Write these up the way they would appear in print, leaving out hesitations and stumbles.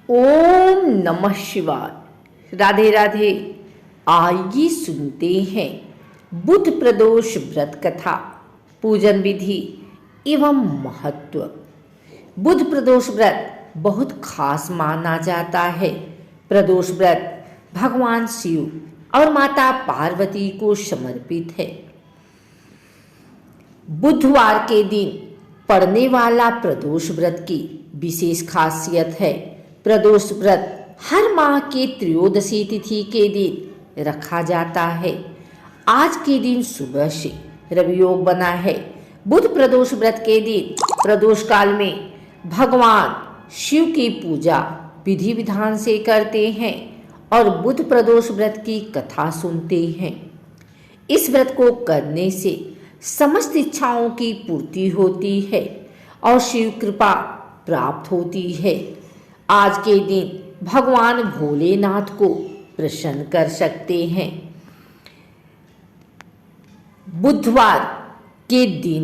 ओम नमः शिवाय। राधे राधे। आइए सुनते हैं बुध प्रदोष व्रत कथा, पूजन विधि एवं महत्व। बुध प्रदोष व्रत बहुत खास माना जाता है। प्रदोष व्रत भगवान शिव और माता पार्वती को समर्पित है। बुधवार के दिन पड़ने वाला प्रदोष व्रत की विशेष खासियत है। प्रदोष व्रत हर माह के त्रयोदशी तिथि के दिन रखा जाता है। आज के दिन सुबह से रवि योग बना है। बुध प्रदोष व्रत के दिन प्रदोष काल में भगवान शिव की पूजा विधि विधान से करते हैं और बुध प्रदोष व्रत की कथा सुनते हैं। इस व्रत को करने से समस्त इच्छाओं की पूर्ति होती है और शिव कृपा प्राप्त होती है। आज के दिन भगवान भोलेनाथ को प्रसन्न कर सकते हैं। बुधवार के दिन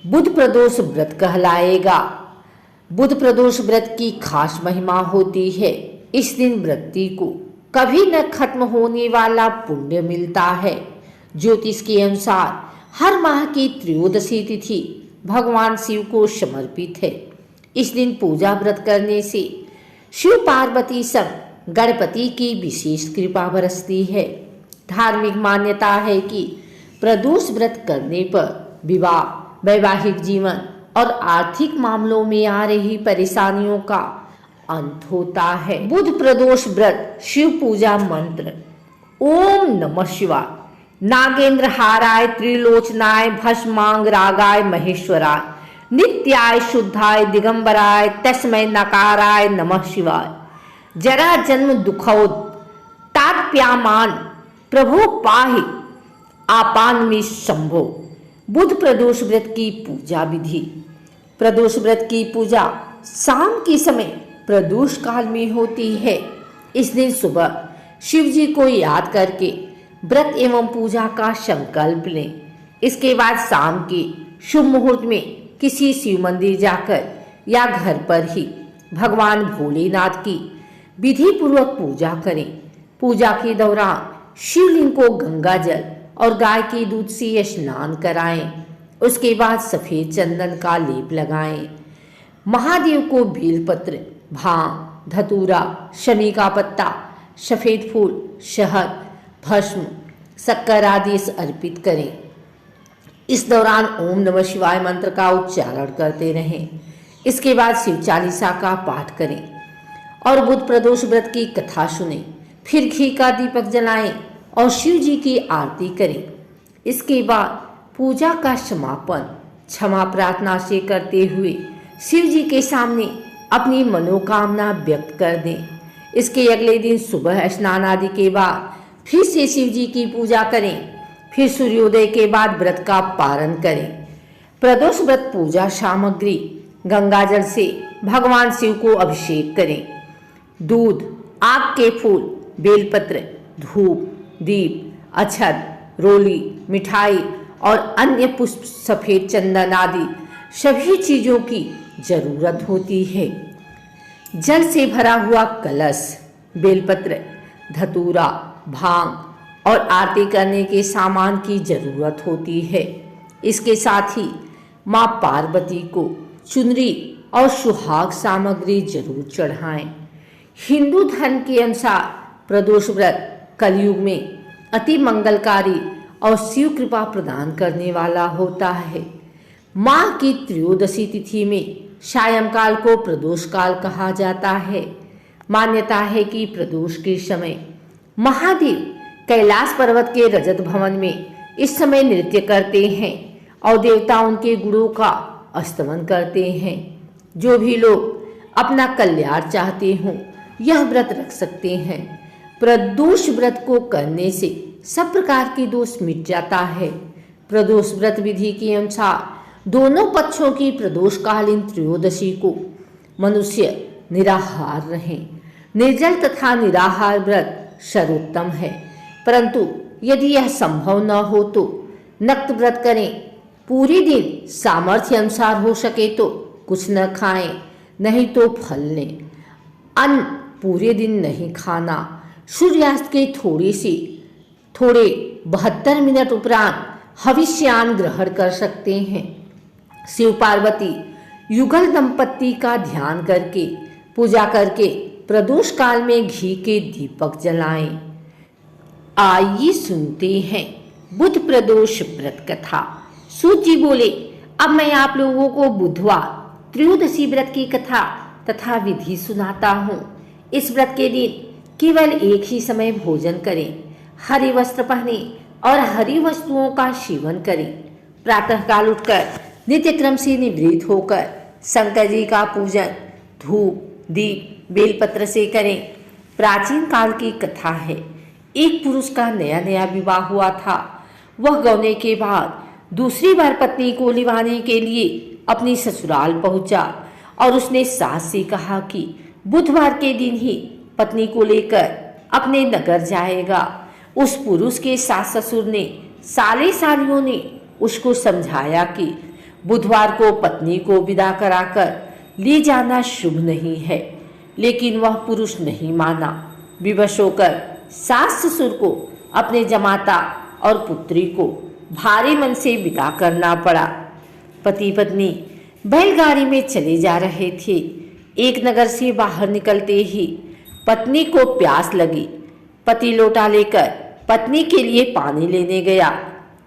बुध प्रदोष व्रत कहलाएगा। बुध प्रदोष व्रत की खास महिमा होती है। इस दिन व्रती को कभी न खत्म होने वाला पुण्य मिलता है। ज्योतिष के अनुसार हर माह की त्रयोदशी तिथि भगवान शिव को समर्पित है। इस दिन पूजा व्रत करने से शिव पार्वती संग गणपति की विशेष कृपा बरसती है। धार्मिक मान्यता है कि प्रदोष व्रत करने पर विवाह, वैवाहिक जीवन और आर्थिक मामलों में आ रही परेशानियों का अंत होता है। बुध प्रदोष व्रत शिव पूजा मंत्र। ओम नमः शिवाय। नागेंद्र हाराय त्रिलोचनाय भस्मांग रागाय महेश्वराय नित्याय शुद्धाय दिगंबराय तस्मै नकाराय नमः शिवाय। जरा जन्म दुखोद तात्प्यामान प्रभो पाहि आपान में शंभो। बुध प्रदोष व्रत की पूजा विधि। प्रदोष व्रत की पूजा शाम के समय प्रदोष काल में होती है। इस दिन सुबह शिव जी को याद करके व्रत एवं पूजा का संकल्प लें। इसके बाद शाम के शुभ मुहूर्त में किसी शिव मंदिर जाकर या घर पर ही भगवान भोलेनाथ की विधि पूर्वक पूजा करें। पूजा के दौरान शिवलिंग को गंगा जल और गाय के दूध से स्नान कराएं। उसके बाद सफेद चंदन का लेप लगाएं। महादेव को बेलपत्र, भांग, धतूरा, शमी का पत्ता, सफेद फूल, शहद, भस्म, शक्कर आदि अर्पित करें। इस दौरान ओम नमः शिवाय मंत्र का उच्चारण करते रहें। इसके बाद शिव चालीसा का पाठ करें और बुध प्रदोष व्रत की कथा सुनें। फिर घी का दीपक जलाएं और शिव जी की आरती करें। इसके बाद पूजा का समापन क्षमा प्रार्थना से करते हुए शिव जी के सामने अपनी मनोकामना व्यक्त कर दें। इसके अगले दिन सुबह स्नान आदि के बाद फिर से शिव जी की पूजा करें। फिर सूर्योदय के बाद व्रत का पारण करें। प्रदोष व्रत पूजा सामग्री। गंगाजल से भगवान शिव को अभिषेक करें। दूध, आक के फूल, बेलपत्र, धूप, दीप, अक्षत, रोली, मिठाई और अन्य पुष्प, सफेद चंदन आदि सभी चीजों की जरूरत होती है। जल से भरा हुआ कलश, बेलपत्र, धतूरा, भांग और आरती करने के सामान की जरूरत होती है। इसके साथ ही माँ पार्वती को चुनरी और सुहाग सामग्री जरूर चढ़ाएं। हिंदू धर्म के अनुसार प्रदोष व्रत कलयुग में अति मंगलकारी और शिव कृपा प्रदान करने वाला होता है। माह की त्रयोदशी तिथि में सायंकाल को प्रदोष काल कहा जाता है। मान्यता है कि प्रदोष के समय महादेव कैलाश पर्वत के रजत भवन में इस समय नृत्य करते हैं और देवता उनके गुणों का स्तमन करते हैं। जो भी लोग अपना कल्याण चाहते हों यह व्रत रख सकते हैं। प्रदोष व्रत को करने से सब प्रकार की दोष मिट जाता है। प्रदोष व्रत विधि के अनुसार दोनों पक्षों की प्रदोषकालीन त्रयोदशी को मनुष्य निराहार रहें। निर्जल तथा निराहार व्रत सर्वोत्तम है, परंतु यदि यह संभव न हो तो नक्त व्रत करें। पूरे दिन सामर्थ्य अनुसार हो सके तो कुछ न खाएं, नहीं तो फल लें। अन्न पूरे दिन नहीं खाना। सूर्यास्त के थोड़े 72 मिनट उपरांत हविष्यान ग्रहण कर सकते हैं। शिव पार्वती युगल दंपत्ति का ध्यान करके पूजा करके प्रदोष काल में घी के दीपक जलाएं। आइए सुनते हैं बुध प्रदोष व्रत कथा। सूत जी बोले, अब मैं आप लोगों को बुधवार त्रयोदशी व्रत की कथा तथा विधि सुनाता हूँ। इस व्रत के दिन केवल एक ही समय भोजन करें, हरे वस्त्र पहने और हरी वस्तुओं का सेवन करें। प्रातःकाल उठकर नित्य क्रम से निवृत्त होकर शंकर जी का पूजन धूप दीप बेलपत्र से करें। प्राचीन काल की कथा है। एक पुरुष का नया नया विवाह हुआ था। वह गौने के बाद दूसरी बार पत्नी को लिवाने के लिए अपनी ससुराल पहुंचा और उसने सास से कहा कि बुधवार के दिन ही पत्नी को लेकर अपने नगर जाएगा। उस पुरुष के सास ससुर ने साले सालियों ने उसको समझाया कि बुधवार को पत्नी को विदा कराकर ले जाना शुभ नहीं है, लेकिन वह पुरुष नहीं माना। विवश होकर सास ससुर को अपने जमाता और पुत्री को भारी मन से विदा करना पड़ा। पति पत्नी बैलगाड़ी में चले जा रहे थे। एक नगर से बाहर निकलते ही पत्नी को प्यास लगी। पति लोटा लेकर पत्नी के लिए पानी लेने गया।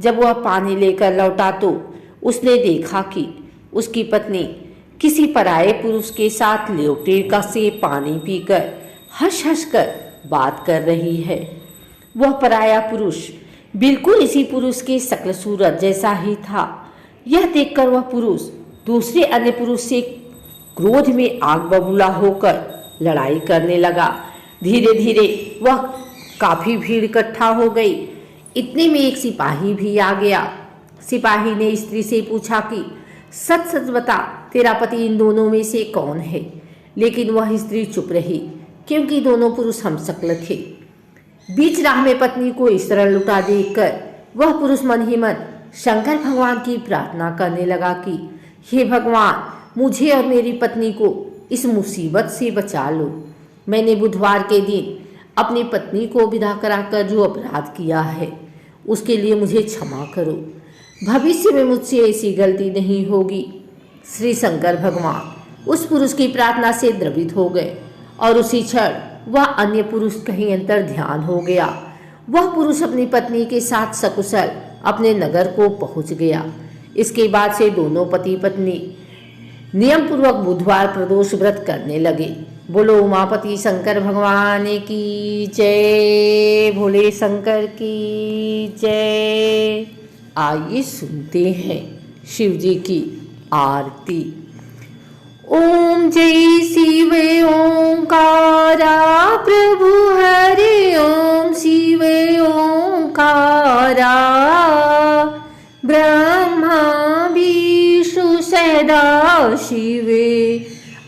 जब वह पानी लेकर लौटा तो उसने देखा कि उसकी पत्नी किसी पराये पुरुष के साथ लोटे का से पानी पीकर हंस हंस कर बात कर रही है। वह पराया पुरुष बिल्कुल इसी पुरुष के शक्ल सूरत जैसा ही था। यह देखकर वह पुरुष दूसरे अन्य पुरुष से क्रोध में आग बबूला होकर लड़ाई करने लगा। धीरे धीरे वह काफी भीड़ इकट्ठा हो गई। इतने में एक सिपाही भी आ गया। सिपाही ने स्त्री से पूछा कि सच सच बता, तेरा पति इन दोनों में से कौन है? लेकिन वह स्त्री चुप रही, क्योंकि दोनों पुरुष हमशक्ल थे। बीच राह में पत्नी को इस तरह लुटा देखकर वह पुरुष मन ही मन शंकर भगवान की प्रार्थना करने लगा कि हे भगवान, मुझे और मेरी पत्नी को इस मुसीबत से बचा लो। मैंने बुधवार के दिन अपनी पत्नी को विदा कराकर जो अपराध किया है उसके लिए मुझे क्षमा करो। भविष्य में मुझसे ऐसी गलती नहीं होगी। श्री शंकर भगवान उस पुरुष की प्रार्थना से द्रवित हो गए और उसी क्षण वह अन्य पुरुष कहीं अंतर ध्यान हो गया। वह पुरुष अपनी पत्नी के साथ सकुशल अपने नगर को पहुंच गया। इसके बाद से दोनों पति पत्नी नियम पूर्वक बुधवार प्रदोष व्रत करने लगे। बोलो उमापति शंकर भगवान की जय, भोले शंकर की जय। आइए सुनते हैं शिव जी की आरती। ओम जय शिव ओंकारा प्रभु हरे ओम शिव ओंकारा ब्रह्मा विष्णु सदा शिवे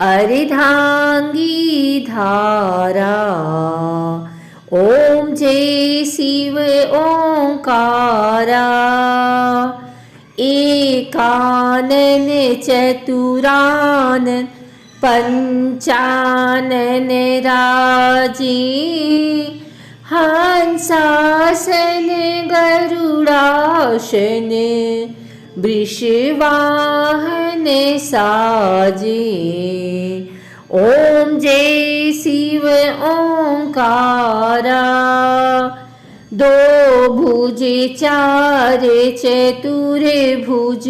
अर्धांगी धारा। ओम जय शिव ओंकारा एकानन चतुरानन पंचानन राजे हंसासन गरुड़ासन वृषवाहन साजे। ओम जय शिव ओंकारा दो भुज चार चतुर भुज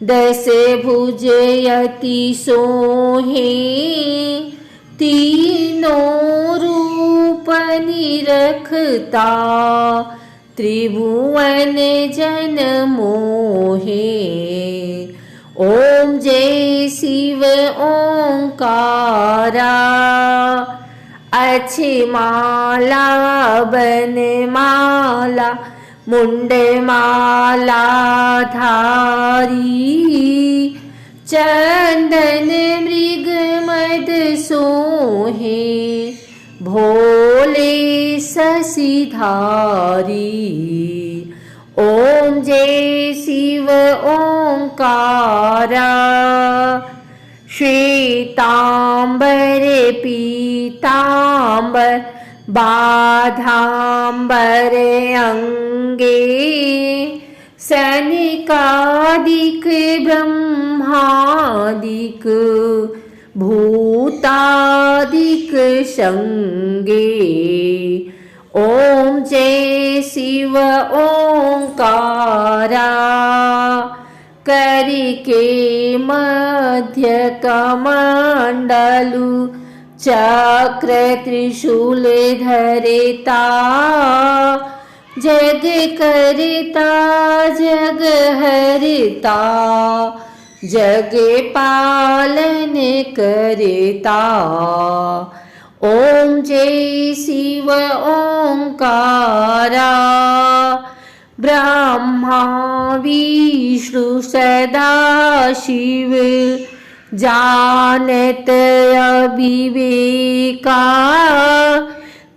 दस भुज यति सोहे तीनों रूप निरखता त्रिभुवन जन मोहे। ओम जय शिव ओंकारा अच्छे माला बन माला मुंड माला धारी चंदन मृग मद सोहे भोले शशिधारी। ओम जय शिव ओंकारा श्वेतांबर पी पीताम्बर बाधाम्बर अंगे सैनिकादिक ब्रह्मादिक भूतादिक संगे। ओम जय शिव ओंकारा करके मध्य कमंडलु चक्र त्रिशूल धरेता जग करता जग हरता जग पालन करता। ओम जय शिव ओंकारा ब्रह्मा विष्णु सदा शिव जानत अविवेका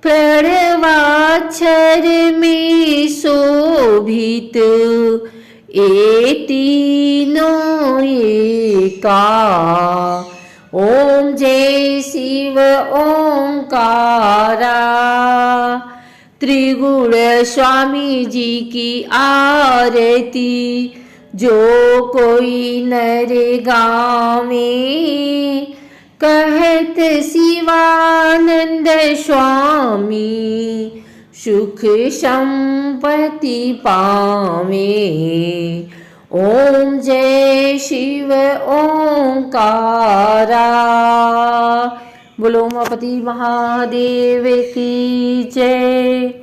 प्रणवाक्षर में शोभित ए तीनों एका। ओम जय शिव ओंकारा त्रिगुण स्वामी जी की आरती जो कोई नर गावे कहत शिवानंद स्वामी सुख संपत्ति पावे। ओम जय शिव ओंकारा। बोलो उमापति महादेव की जय।